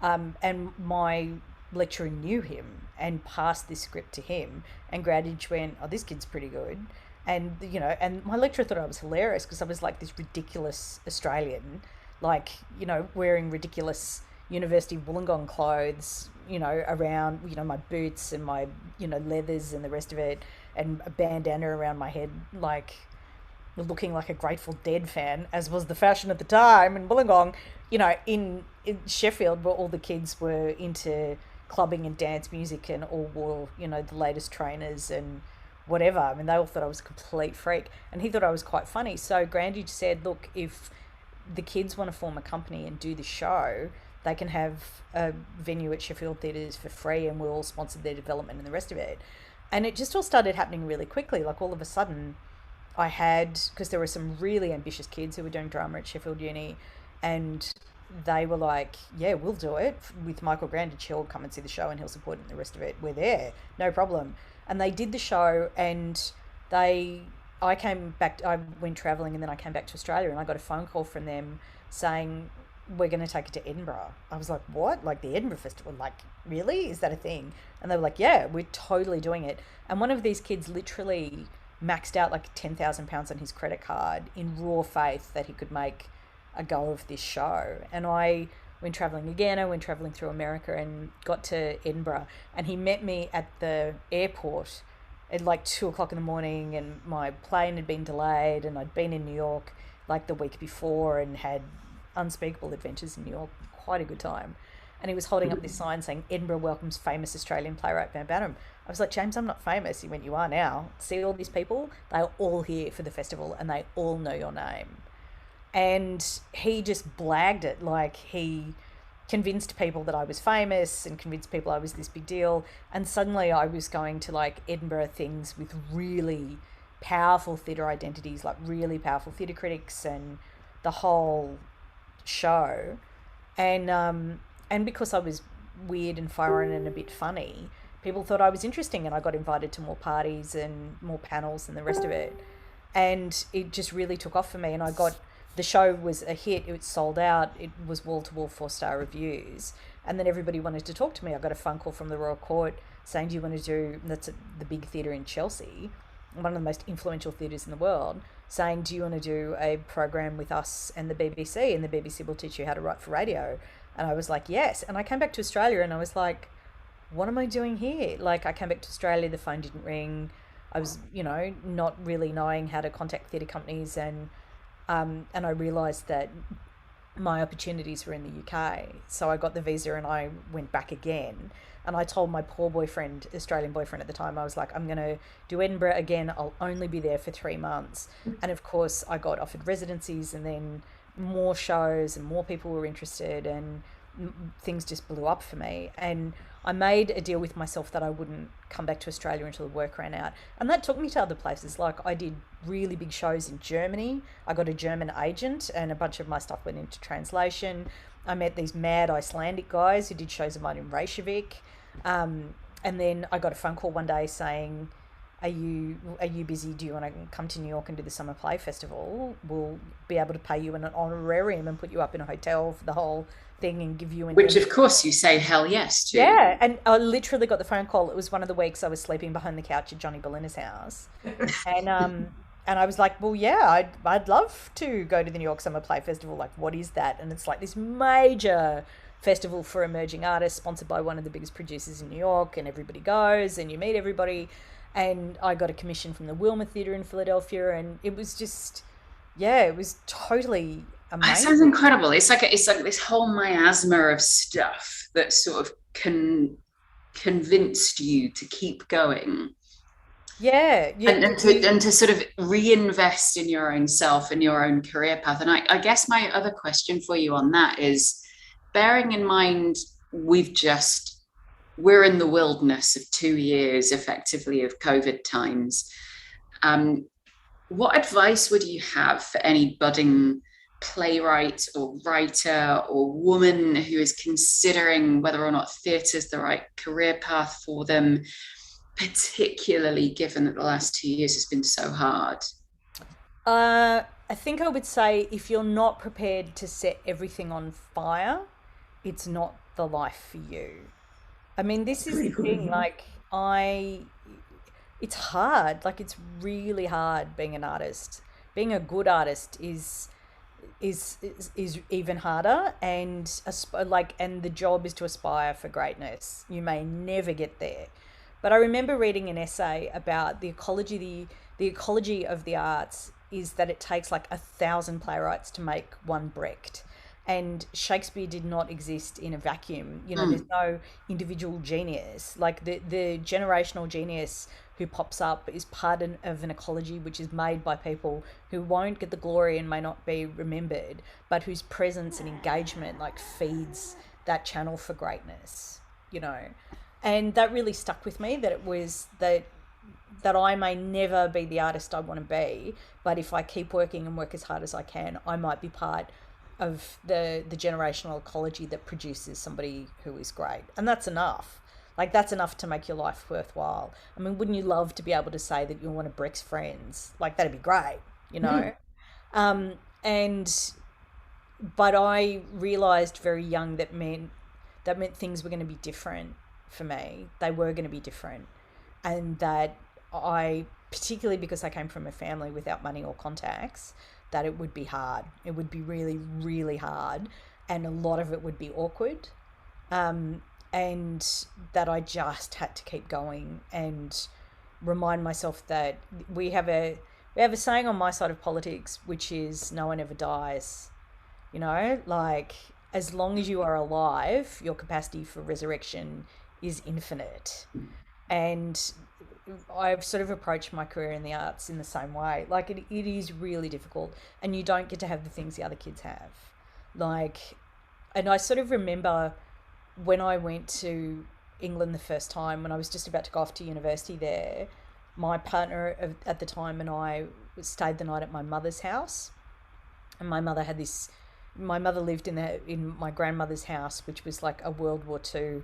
And my lecturer knew him and passed this script to him, and Grandage went, "Oh, this kid's pretty good." And and my lecturer thought I was hilarious because I was like this ridiculous Australian, like wearing ridiculous University of Wollongong clothes, around, my boots and my, leathers and the rest of it, and a bandana around my head, like looking like a Grateful Dead fan, as was the fashion at the time in Wollongong, in Sheffield, where all the kids were into clubbing and dance music and all wore, the latest trainers and whatever. I mean, they all thought I was a complete freak, and he thought I was quite funny. So Grandage said, "Look, if the kids want to form a company and do the show, they can have a venue at Sheffield Theatres for free, and we'll sponsor their development and the rest of it." And it just all started happening really quickly. Like all of a sudden because there were some really ambitious kids who were doing drama at Sheffield Uni, and they were like, "Yeah, we'll do it with Michael Grandage. He'll come and see the show and he'll support it and the rest of it. We're there, no problem." And they did the show, and they I went traveling, and then I came back to Australia, and I got a phone call from them saying, we're going to take it to Edinburgh. I was like, what? Like the Edinburgh Festival? Like, really? Is that a thing? And they were like, yeah, we're totally doing it. And one of these kids literally maxed out like £10,000 on his credit card in raw faith that he could make a go of this show. And I went traveling again. I went traveling through America and got to Edinburgh. And he met me at the airport at like 2 o'clock in the morning, and my plane had been delayed, and I'd been in New York like the week before and had unspeakable adventures in New York, quite a good time. And he was holding up this sign saying, Edinburgh welcomes famous Australian playwright Van Badham. I was like, James, I'm not famous. He went, you are now. See all these people? They're all here for the festival, and they all know your name. And he just blagged it. Like, he convinced people that I was famous and convinced people I was this big deal. And suddenly I was going to like Edinburgh things with really powerful theatre identities, like really powerful theatre critics and the whole show. And because I was weird and foreign and a bit funny, people thought I was interesting, and I got invited to more parties and more panels and the rest of it. And it just really took off for me, and the show was a hit. It was sold out. It was wall-to-wall 4-star reviews. And then everybody wanted to talk to me. I got a phone call from the Royal Court saying, do you want to do, that's the big theatre in Chelsea, one of the most influential theatres in the world, saying, do you want to do a program with us and the BBC, and the BBC will teach you how to write for radio? And I was like, yes. And I came back to Australia, and I was like, what am I doing here? Like, I came back to Australia, the phone didn't ring. I was, not really knowing how to contact theatre companies, and I realised that my opportunities were in the UK. So I got the visa and I went back again. And I told my poor boyfriend, Australian boyfriend at the time, I was like, I'm going to do Edinburgh again. I'll only be there for 3 months. And of course, I got offered residencies, and then more shows, and more people were interested, and things just blew up for me. And I made a deal with myself that I wouldn't come back to Australia until the work ran out. And that took me to other places. Like, I did really big shows in Germany. I got a German agent, and a bunch of my stuff went into translation. I met these mad Icelandic guys who did shows of mine in Reykjavik. And then I got a phone call one day saying, are you busy? Do you want to come to New York and do the Summer Play Festival? We'll be able to pay you an honorarium and put you up in a hotel for the whole thing and give you an... Which, of course, you say hell yes to. Yeah, and I literally got the phone call. It was one of the weeks I was sleeping behind the couch at Johnny Belinda's house. And I was like, well, yeah, I'd love to go to the New York Summer Play Festival. Like, what is that? And it's like this major festival for emerging artists sponsored by one of the biggest producers in New York, and everybody goes and you meet everybody. And I got a commission from the Wilma Theatre in Philadelphia, and it was just, yeah, it was totally amazing. That sounds incredible. It's like this whole miasma of stuff that sort of convinced you to keep going. Yeah. And to sort of reinvest in your own self and your own career path. And I guess my other question for you on that is, bearing in mind we're in the wilderness of 2 years effectively of COVID times. What advice would you have for any budding playwright or writer or woman who is considering whether or not theatre is the right career path for them, particularly given that the last 2 years has been so hard? I think I would say, if you're not prepared to set everything on fire, it's not the life for you. I mean, this is the thing, like, it's hard. Like, it's really hard being an artist. Being a good artist is even harder, and the job is to aspire for greatness. You may never get there. But I remember reading an essay about the ecology of the arts is that it takes like 1,000 playwrights to make one Brecht. And Shakespeare did not exist in a vacuum. There's no individual genius. Like, the generational genius who pops up is part of an ecology which is made by people who won't get the glory and may not be remembered, but whose presence and engagement like feeds that channel for greatness, And that really stuck with me, that it was that I may never be the artist I want to be, but if I keep working and work as hard as I can, I might be part of the generational ecology that produces somebody who is great. And that's enough. Like, that's enough to make your life worthwhile. I mean, wouldn't you love to be able to say that you're one of Breck's friends? Like, that'd be great, you know? And but I realized very young that meant things were going to be different for me. They were going to be different, and that I, particularly because I came from a family without money or contacts, that it would be hard. It would be really, really hard, and a lot of it would be awkward. And that I just had to keep going and remind myself that we have a saying on my side of politics, which is no one ever dies. Like, as long as you are alive, your capacity for resurrection is infinite. And I've sort of approached my career in the arts in the same way. Like, it is really difficult, and you don't get to have the things the other kids have. Like, and I sort of remember when I went to England the first time, when I was just about to go off to university there, my partner at the time and I stayed the night at my mother's house. And my mother lived in my grandmother's house, which was like a World War II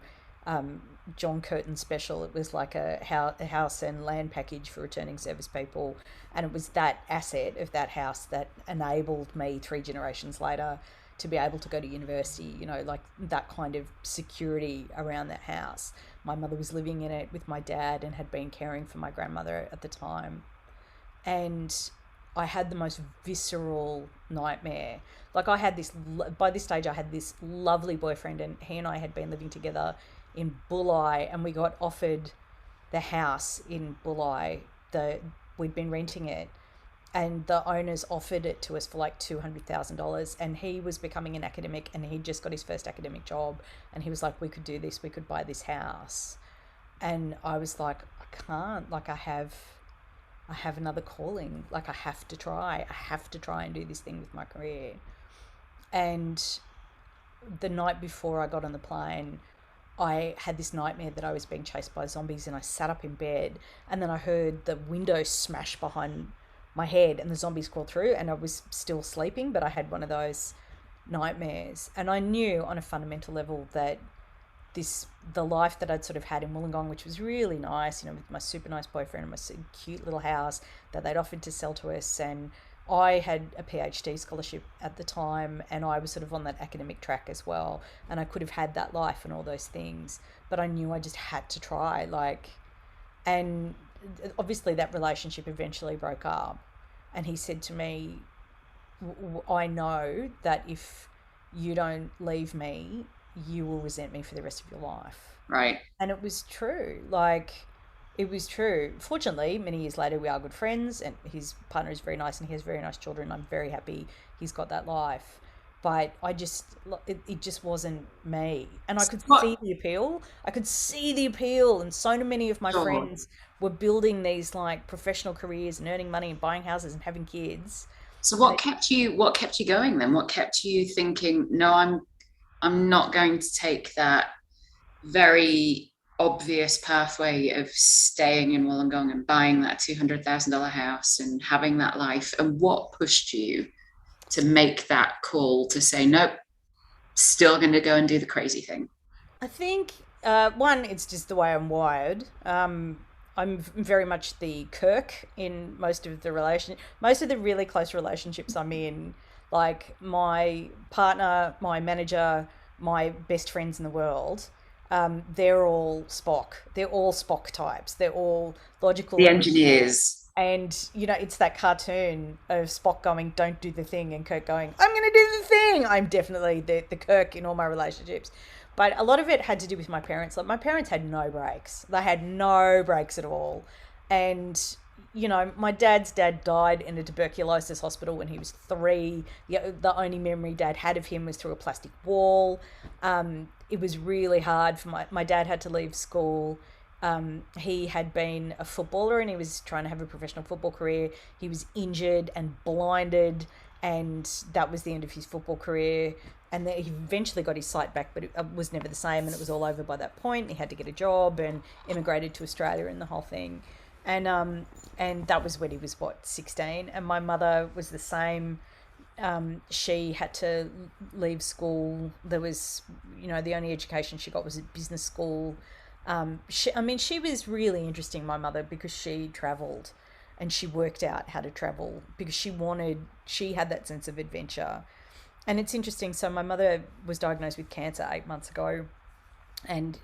John Curtin special. It was like a house and land package for returning service people, and it was that asset of that house that enabled me 3 generations later to be able to go to university. Like, that kind of security around that house. My mother was living in it with my dad and had been caring for my grandmother at the time, and I had the most visceral nightmare. Like, by this stage, I had this lovely boyfriend, and he and I had been living together in Bulli, and we got offered the house in Bulli. We'd been renting it, and the owners offered it to us for like $200,000. And he was becoming an academic, and he'd just got his first academic job, and he was like, we could do this, we could buy this house. And I was like, I can't. Like, I have another calling. Like, I have to try and do this thing with my career. And the night before I got on the plane, I had this nightmare that I was being chased by zombies, and I sat up in bed, and then I heard the window smash behind my head and the zombies crawled through, and I was still sleeping, but I had one of those nightmares. And I knew on a fundamental level that the life that I'd sort of had in Wollongong, which was really nice, with my super nice boyfriend and my cute little house that they'd offered to sell to us, and I had a PhD scholarship at the time, and I was sort of on that academic track as well, and I could have had that life and all those things, but I knew I just had to try. And obviously that relationship eventually broke up, and he said to me, I know that if you don't leave me, you will resent me for the rest of your life. Right. And it was true. Like, it was true. Fortunately, many years later, we are good friends, and his partner is very nice, and he has very nice children. I'm very happy he's got that life. But it just wasn't me. And I could see the appeal. And so many of my friends were building these like professional careers and earning money and buying houses and having kids. So what kept you going then? What kept you thinking, no, I'm not going to take that very obvious pathway of staying in Wollongong and buying that $200,000 house and having that life? And what pushed you to make that call to say, nope, still going to go and do the crazy thing? I think, one, it's just the way I'm wired. I'm very much the Kirk in most of the really close relationships I'm in. Like, my partner, my manager, my best friends in the world, they're all Spock. They're all Spock types. They're all logical. The engineers. And, it's that cartoon of Spock going, don't do the thing, and Kirk going, I'm going to do the thing. I'm definitely the Kirk in all my relationships. But a lot of it had to do with my parents. Like, my parents had no breaks. They had no breaks at all. And, my dad's dad died in a tuberculosis hospital when he was 3. The only memory Dad had of him was through a plastic wall. It was really hard for my dad had to leave school. He had been a footballer, and he was trying to have a professional football career. He was injured and blinded, and that was the end of his football career. And then he eventually got his sight back, but it was never the same, and it was all over by that point. He had to get a job and immigrated to Australia and the whole thing. And that was when he was, 16? And my mother was the same. She had to leave school. There was, the only education she got was at business school. She was really interesting, my mother, because she travelled and she worked out how to travel because she had that sense of adventure. And it's interesting. So my mother was diagnosed with cancer 8 months ago, and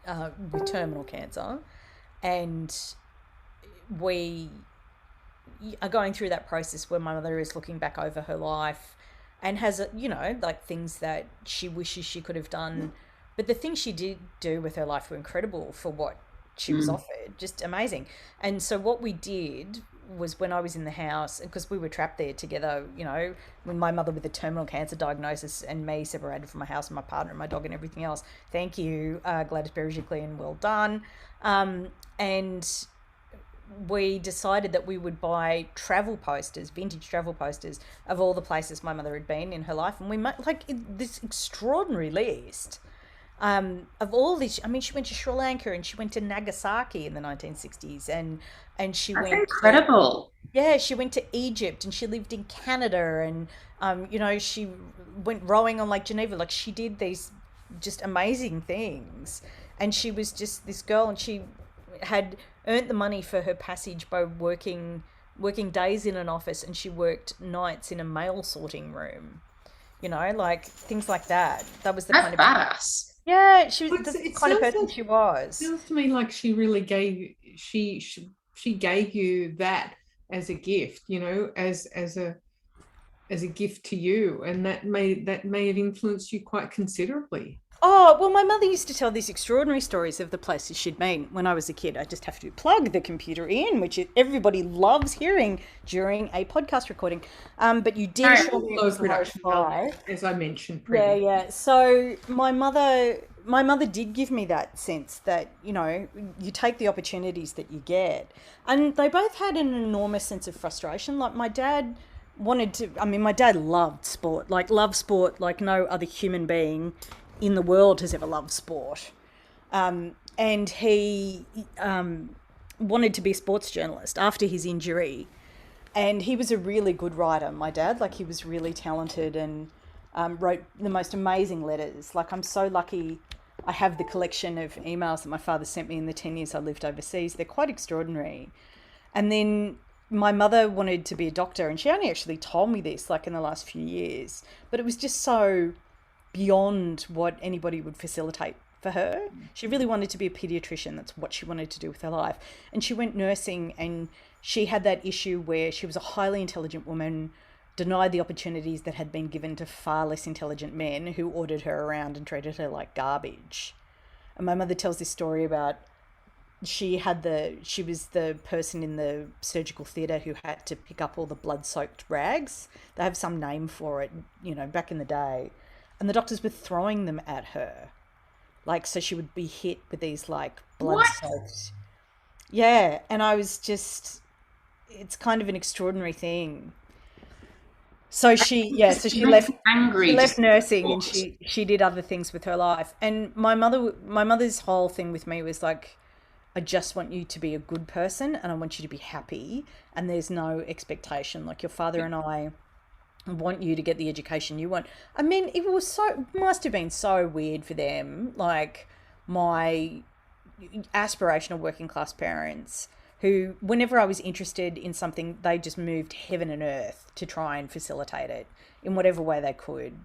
with terminal cancer, and we are going through that process where my mother is looking back over her life and has, like things that she wishes she could have done. But the things she did do with her life were incredible for what she was offered, just amazing. And so what we did was, when I was in the house, because we were trapped there together, when my mother with a terminal cancer diagnosis and me separated from my house and my partner and my dog and everything else. Thank you, Gladys Berejiklian, and well done. And we decided that we would buy travel posters, vintage travel posters of all the places my mother had been in her life, and we made this extraordinary list of all these. I mean, she went to Sri Lanka and she went to Nagasaki in the 1960s, and she That's went incredible. she went to Egypt, and she lived in Canada, and she went rowing on Lake Geneva. Like, she did these just amazing things, and she was just this girl, and she had earned the money for her passage by working days in an office, and she worked nights in a mail sorting room. Like things like that. That was the That's kind of badass. yeah. She was But the it kind of sounds person like, she was. sounds to me like she really she gave you that as a gift, as a gift to you, and that may have influenced you quite considerably. Oh, well, my mother used to tell these extraordinary stories of the places she'd been when I was a kid. I just have to plug the computer in, which everybody loves hearing during a podcast recording. But you did Sorry. assure me it Low was production value, lo-fi. as I mentioned Yeah, previously. yeah. So my mother did give me that sense that, you take the opportunities that you get. And they both had an enormous sense of frustration. Like, my dad my dad loved sport like no other human being in the world has ever loved sport. And he wanted to be a sports journalist after his injury. And he was a really good writer, my dad. Like, he was really talented, and wrote the most amazing letters. Like, I'm so lucky I have the collection of emails that my father sent me in the 10 years I lived overseas. They're quite extraordinary. And then my mother wanted to be a doctor, and she only actually told me this like in the last few years, but it was just so beyond what anybody would facilitate for her. She really wanted to be a pediatrician. That's what she wanted to do with her life. And she went nursing, and she had that issue where she was a highly intelligent woman, denied the opportunities that had been given to far less intelligent men who ordered her around and treated her like garbage. And my mother tells this story about she was the person in the surgical theatre who had to pick up all the blood-soaked rags. They have some name for it, back in the day. And the doctors were throwing them at her. Like, so she would be hit with these, like, What? blood-soaked. Yeah, and I was just, it's kind of an extraordinary thing. So she Makes left me angry. she left Just nursing, and thought. she did other things with her life. And my mother's whole thing with me was like, I just want you to be a good person, and I want you to be happy, and there's no expectation. Like, your father and I want you to get the education you want. I mean, must have been so weird for them, like my aspirational working class parents, who, whenever I was interested in something, they just moved heaven and earth to try and facilitate it in whatever way they could.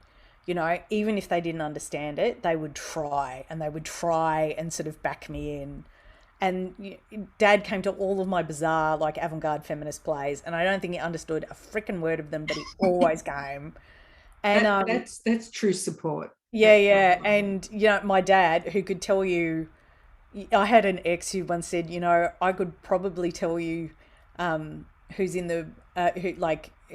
Even if they didn't understand it, they would try, and sort of back me in. And Dad came to all of my bizarre, like, avant-garde feminist plays, and I don't think he understood a freaking word of them, but he always came. And That's true support. yeah, yeah, and my dad, who could tell you, I had an ex who once said, I could probably tell you who's in the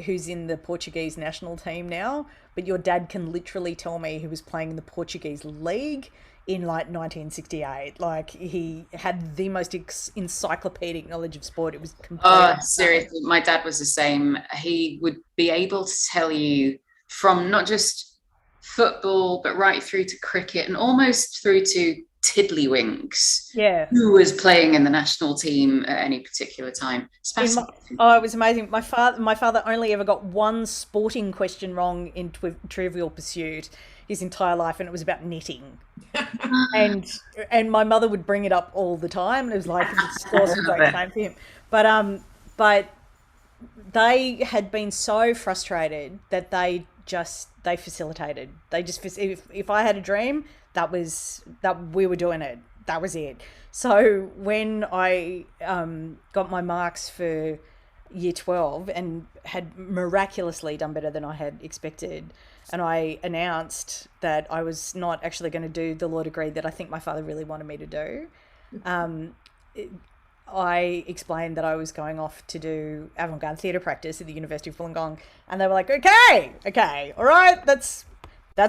who's in the Portuguese national team now, but your dad can literally tell me who was playing in the Portuguese league in like 1968. Like, he had the most encyclopedic knowledge of sport. It was completely Seriously, my dad was the same. He would be able to tell you from not just football, but right through to cricket and almost through to tiddlywinks Yeah. who was playing in the national team at any particular time. It's fascinating. Oh, it was amazing. My father only ever got one sporting question wrong in Trivial Pursuit his entire life, and it was about knitting. And my mother would bring it up all the time, and it was like the scores were like same for him. But they had been so frustrated that they facilitated. They just if I had a dream, that we were doing it. That was it. So when I got my marks for year 12 and had miraculously done better than I had expected, and I announced that I was not actually going to do the law degree that I think my father really wanted me to do, I explained that I was going off to do avant-garde theatre practice at the University of Wollongong, and they were like, okay, all right, that's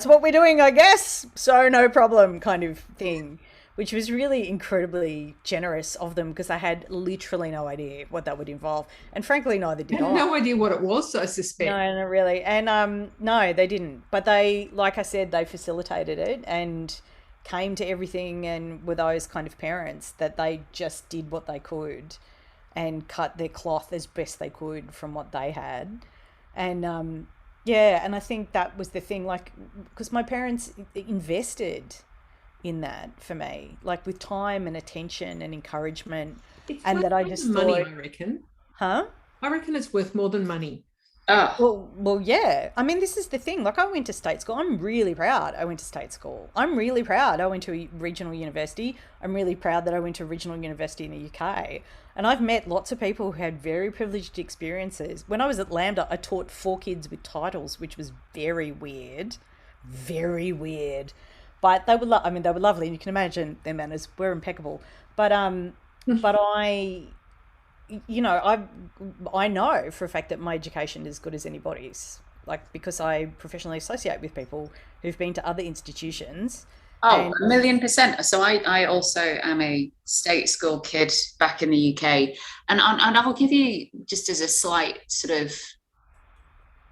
what we're doing, I guess, so no problem kind of thing, which was really incredibly generous of them because I had literally no idea what that would involve, and frankly, neither did I. No idea what it was, I suspect. No, not really. And no, they didn't. But they, like I said, they facilitated it and came to everything, and were those kind of parents that they just did what they could and cut their cloth as best they could from what they had. And yeah, and I think that was the thing, like, because my parents invested in that for me, like with time and attention and encouragement. It's And worth that I more just than money, thought, I reckon. huh? I reckon it's worth more than money. Oh, Well, yeah. I mean, this is the thing. Like, I went to state school. I'm really proud I went to state school. I'm really proud I went to a regional university. I'm really proud that I went to a regional university in the UK. And I've met lots of people who had very privileged experiences. When I was at Lambda, I taught 4 kids with titles, which was very weird. Very weird. But they were, I mean, they were lovely, and you can imagine their manners were impeccable. But I know for a fact that my education is as good as anybody's, like, because I professionally associate with people who've been to other institutions. Oh, And 1,000,000%. So I also am a state school kid back in the UK, and I'll give you, just as a slight sort of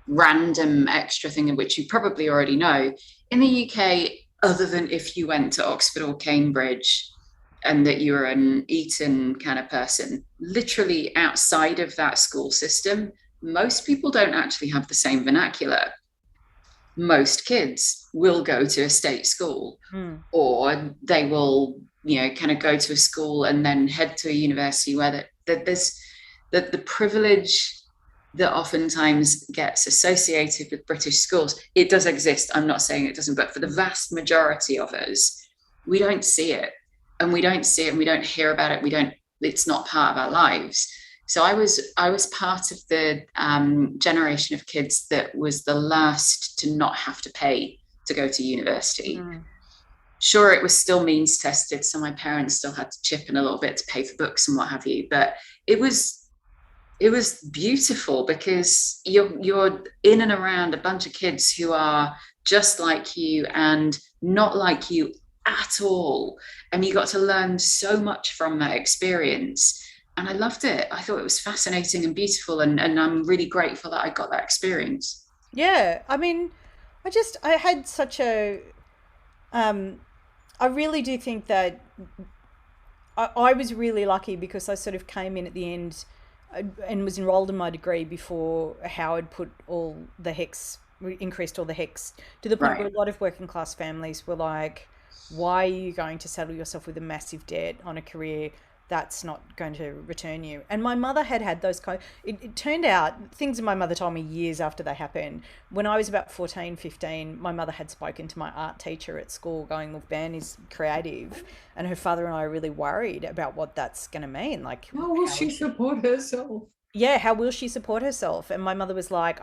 random extra thing, in which you probably already know, in the UK, other than if you went to Oxford or Cambridge and that you're an Eton kind of person, literally outside of that school system, most people don't actually have the same vernacular. Most kids will go to a state school, or they will, kind of go to a school and then head to a university where there's the privilege that oftentimes gets associated with British schools. It does exist. I'm not saying it doesn't, but for the vast majority of us, we don't see it. And we don't see it, and we don't hear about it. It's not part of our lives. So I was part of the generation of kids that was the last to not have to pay to go to university. Sure, it was still means tested, so my parents still had to chip in a little bit to pay for books and what have you. But it was beautiful, because you're in and around a bunch of kids who are just like you and not like you at all, and you got to learn so much from that experience, and I loved it. I thought it was fascinating and beautiful, and I'm really grateful that I got that experience. yeah, I mean, I had such a, I really do think that I was really lucky because I sort of came in at the end and was enrolled in my degree before Howard increased all the HECS, to the point Right. where a lot of working class families were like, why are you going to saddle yourself with a massive debt on a career that's not going to return you? And my mother had those it turned out, things that my mother told me years after they happened. When I was about 14, 15, my mother had spoken to my art teacher at school going, look, Ben is creative, and her father and I are really worried about what that's going to mean. Like, How will she support herself? yeah, how will she support herself? And my mother was like,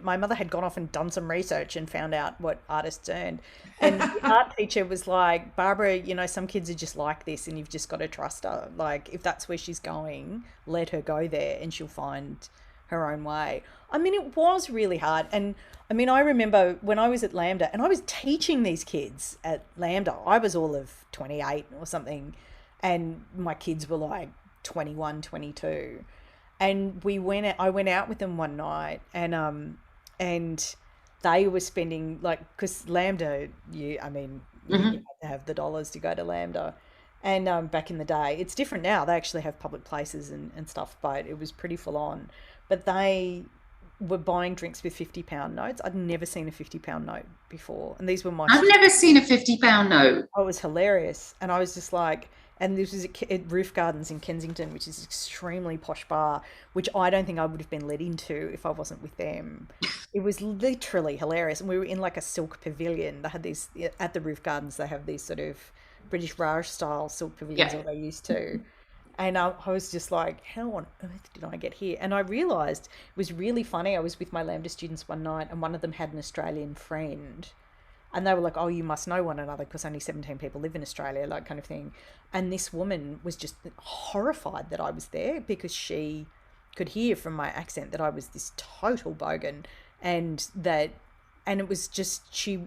my mother had gone off and done some research and found out what artists earned. And the art teacher was like, Barbara, some kids are just like this, and you've just got to trust her. Like, if that's where she's going, let her go there and she'll find her own way. I mean, it was really hard. And I mean, I remember when I was at Lambda and I was teaching these kids at Lambda, I was all of 28 or something, and my kids were like 21, 22. And I went out with them one night, and they were spending, like, because Lambda, Hmm. you had to have the dollars to go to Lambda. And back in the day, it's different now. They actually have public places and stuff, but it was pretty full on. But they were buying drinks with £50 notes. I'd never seen a £50 note before. And these were my I've never seen a £50 note. Oh, it was hilarious. And I was just like, and this was at Roof Gardens in Kensington, which is an extremely posh bar, which I don't think I would have been let into if I wasn't with them. It was literally hilarious. And we were in like a silk pavilion. They had these, at the Roof Gardens, they have these sort of British Raj style silk pavilions, Yeah. or they used to. And I was just like, how on earth did I get here? And I realized it was really funny. I was with my Lambda students one night, and one of them had an Australian friend. And they were like, oh, you must know one another because only 17 people live in Australia, like kind of thing. And this woman was just horrified that I was there because she could hear from my accent that I was this total bogan, and it was just, it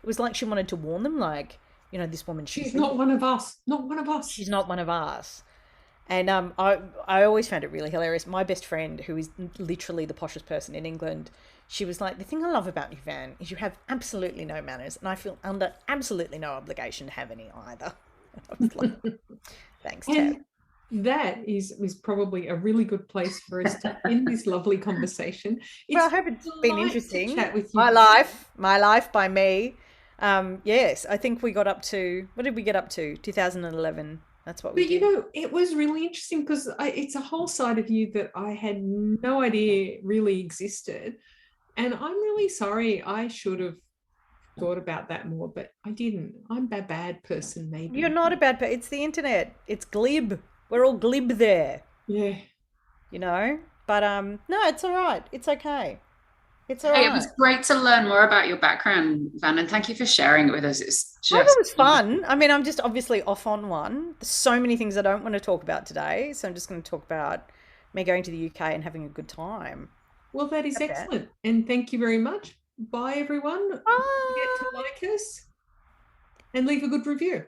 was like she wanted to warn them, like, you know, this woman, She's not one of us. Not one of us. she's not one of us. And I always found it really hilarious. My best friend, who is literally the poshest person in England, she was like, the thing I love about you, Van, is you have absolutely no manners, and I feel under absolutely no obligation to have any either. I was like, thanks, Tab. And that is probably a really good place for us to end this lovely conversation. Well, I hope it's been delight to interesting. chat with you. My life by me. Yes, I think we got up to, what did we get up to? 2011. That's what we But did. you know, it was really interesting because it's a whole side of you that I had no idea really existed. And I'm really sorry. I should have thought about that more, but I didn't. I'm a bad person, maybe. You're not a bad person. It's the internet. It's glib. We're all glib there, Yeah. you know? But no, it's all right. It's okay. It's all Hey, right. it was great to learn more about your background, Van, and thank you for sharing it with us. It's I thought just it was fun. I mean, I'm just obviously off on one. There's so many things I don't want to talk about today, so I'm just going to talk about me going to the UK and having a good time. Well, that is Okay. excellent. And thank you very much. Bye, everyone. Don't forget to like us and leave a good review.